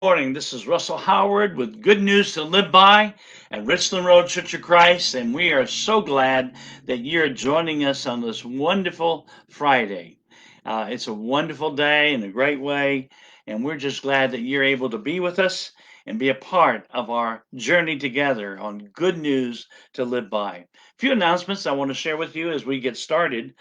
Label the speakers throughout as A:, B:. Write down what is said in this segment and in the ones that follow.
A: Morning. This is Russell Howard with Good News to Live By at Richland Road Church of Christ, and we are so glad that you're joining us on this wonderful Friday. It's a wonderful day in a great way, and we're just glad that you're able to be with us and be a part of our journey together on Good News to Live By. A few announcements I want to share with you as we get started.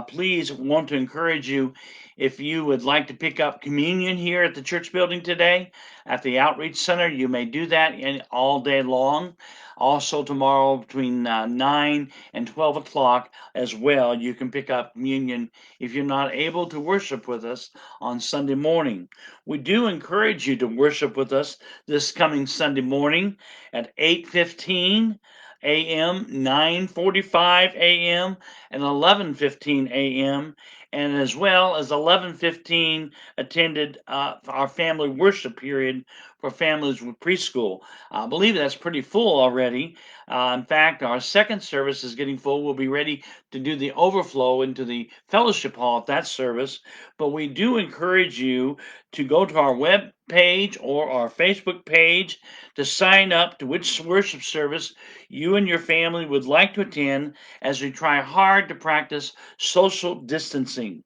A: Please want to encourage you if you would like to pick up communion here at the church building today at the Outreach Center, you may do that all day long. Also, tomorrow between 9 and 12 o'clock as well, you can pick up communion if you're not able to worship with us on Sunday morning. We do encourage you to worship with us this coming Sunday morning at 8:15 a.m., 9:45 a.m., and 11:15 a.m., and as well as 11:15 attended our family worship period for families with preschool. I believe that's pretty full already. In fact, our second service is getting full. We'll be ready to do the overflow into the fellowship hall at that service. But we do encourage you to go to our web page or our Facebook page to sign up to which worship service you and your family would like to attend as we try hard to practice social distancing.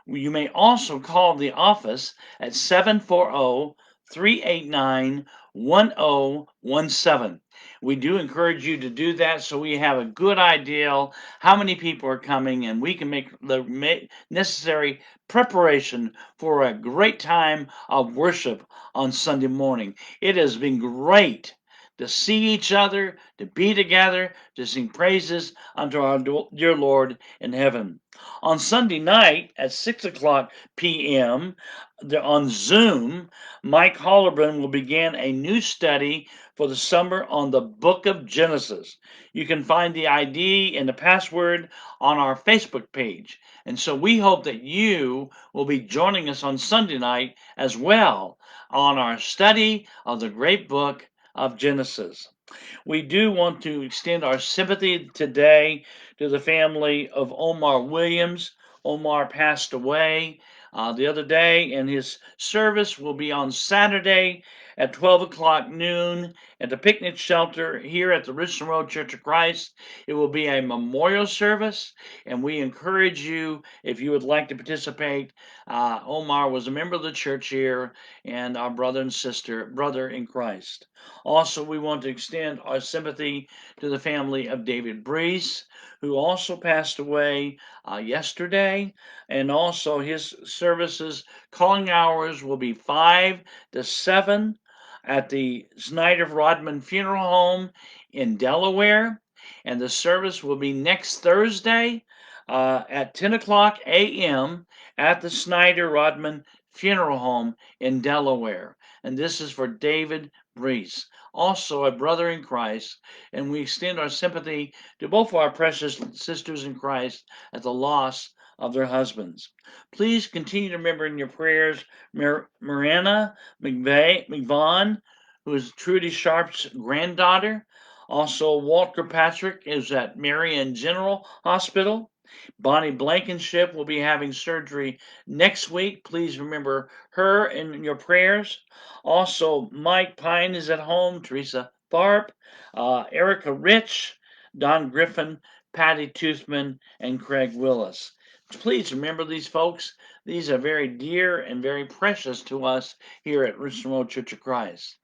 A: You may also call the office at 740 389 1017. We do encourage you to do that so we have a good idea how many people are coming and we can make the necessary preparation for a great time of worship on Sunday morning. It has been great to see each other, to be together, to sing praises unto our dear Lord in heaven. On Sunday night at 6 o'clock p.m. On Zoom, Mike Hollerbrand will begin a new study for the summer on the book of Genesis. You can find the ID and the password on our Facebook page. And so we hope that you will be joining us on Sunday night as well on our study of the great book of Genesis. We do want to extend our sympathy today to the family of Omar Williams. Omar passed away the other day, and his service will be on Saturday at 12 o'clock noon at the picnic shelter here at the Richland Road Church of Christ. It will be a memorial service, and we encourage you if you would like to participate. Omar was a member of the church here and our brother and sister, brother in Christ. Also, we want to extend our sympathy to the family of David Brees, who also passed away yesterday. And also, his services, calling hours will be 5 to 7 at the Snyder Rodman Funeral Home in Delaware. And the service will be next Thursday at 10 o'clock a.m. at the Snyder Rodman Funeral Home in Delaware. And this is for David Brees, also a brother in Christ, and we extend our sympathy to both our precious sisters in Christ at the loss of their husbands. Please continue to remember in your prayers Miranda McVaughn, who is Trudy Sharp's granddaughter. Also, Walter Patrick is at Marion General Hospital. Bonnie Blankenship will be having surgery next week. Please remember her in your prayers. Also, Mike Pine is at home, Teresa Tharp, Erica Rich, Don Griffin, Patty Toothman, and Craig Willis. Please remember these folks. These are very dear and very precious to us here at Richland Road Church of Christ.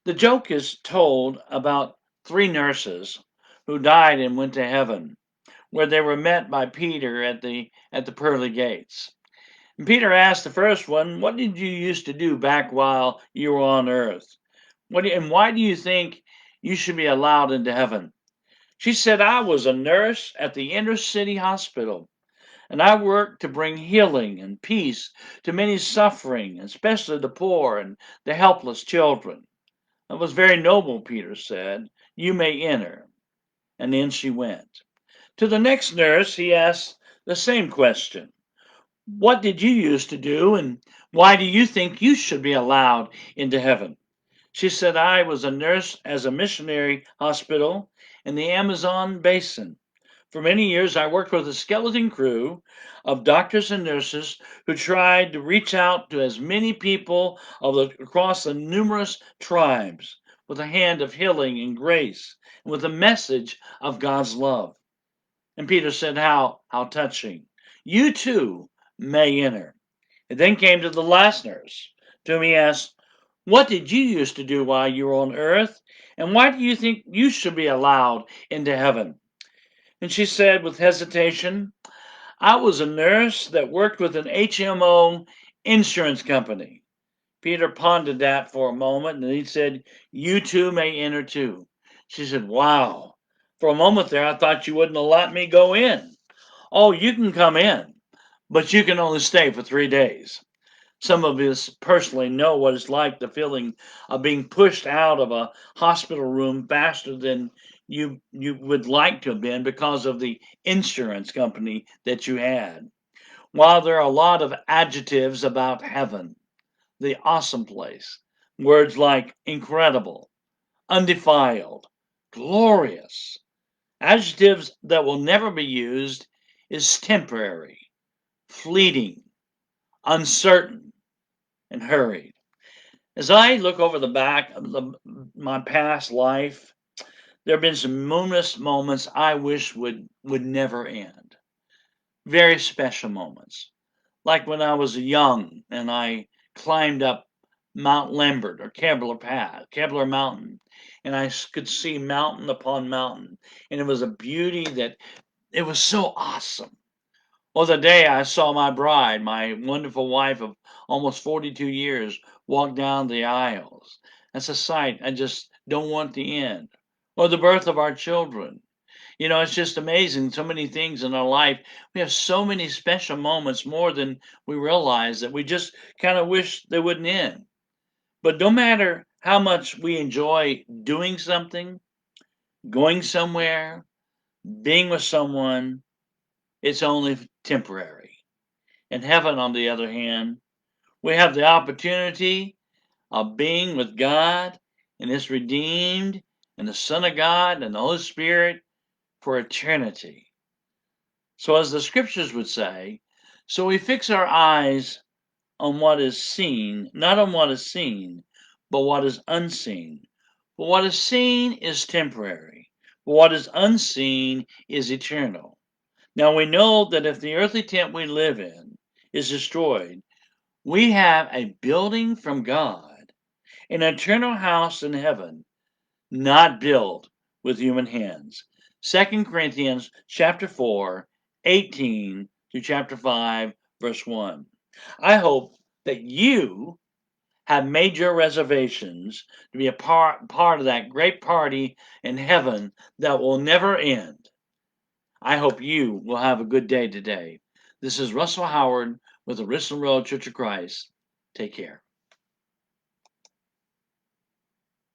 A: The joke is told about three nurses who died and went to heaven, where they were met by Peter at the pearly gates. And Peter asked the first one, "What did you used to do back while you were on earth? And why do you think you should be allowed into heaven?" She said, "I was a nurse at the inner city hospital, and I worked to bring healing and peace to many suffering, especially the poor and the helpless children." "That was very noble," Peter said. "You may enter." And then she went. To the next nurse, he asked the same question. "What did you used to do, and why do you think you should be allowed into heaven?" She said, "I was a nurse as a missionary hospital in the Amazon basin. For many years, I worked with a skeleton crew of doctors and nurses who tried to reach out to as many people across the numerous tribes with a hand of healing and grace and with a message of God's love. And Peter said, how touching. You too may enter. It then came to the last nurse, to whom he asked, what did you used to do while you were on earth? And why do you think you should be allowed into heaven? And she said with hesitation, I was a nurse that worked with an HMO insurance company. Peter pondered that for a moment and he said, you too may enter too. She said, wow. For a moment there, I thought you wouldn't let me go in. Oh, you can come in, but you can only stay for 3 days. Some of us personally know what it's like, the feeling of being pushed out of a hospital room faster than you would like to have been because of the insurance company that you had. While there are a lot of adjectives about heaven, the awesome place, words like incredible, undefiled, glorious, adjectives that will never be used is temporary, fleeting, uncertain, and hurried. As I look over the back of my past life, there have been some numerous moments I wish would never end. Very special moments, like when I was young and I climbed up Mount Lambert or Kebler Mountain, and I could see mountain upon mountain, and it was a beauty that it was so awesome. Well, the day I saw my bride, my wonderful wife of almost 42 years, walk down the aisles. That's a sight I just don't want to end. Or the birth of our children. You know, it's just amazing. So many things in our life. We have so many special moments, more than we realize, that we just kind of wish they wouldn't end. But no matter how much we enjoy doing something, going somewhere, being with someone, it's only temporary. In heaven, on the other hand, we have the opportunity of being with God and His redeemed and the Son of God and the Holy Spirit for eternity. So, as the scriptures would say, so we fix our eyes on what is seen, not on what is seen, but what is unseen. For what is seen is temporary, but what is unseen is eternal. Now we know that if the earthly tent we live in is destroyed, we have a building from God, an eternal house in heaven, not built with human hands. 2 Corinthians chapter 4, 18 to chapter 5, verse 1. I hope that you have made your reservations to be a part of that great party in heaven that will never end. I hope you will have a good day today. This is Russell Howard with the Richland Road Church of Christ. Take care.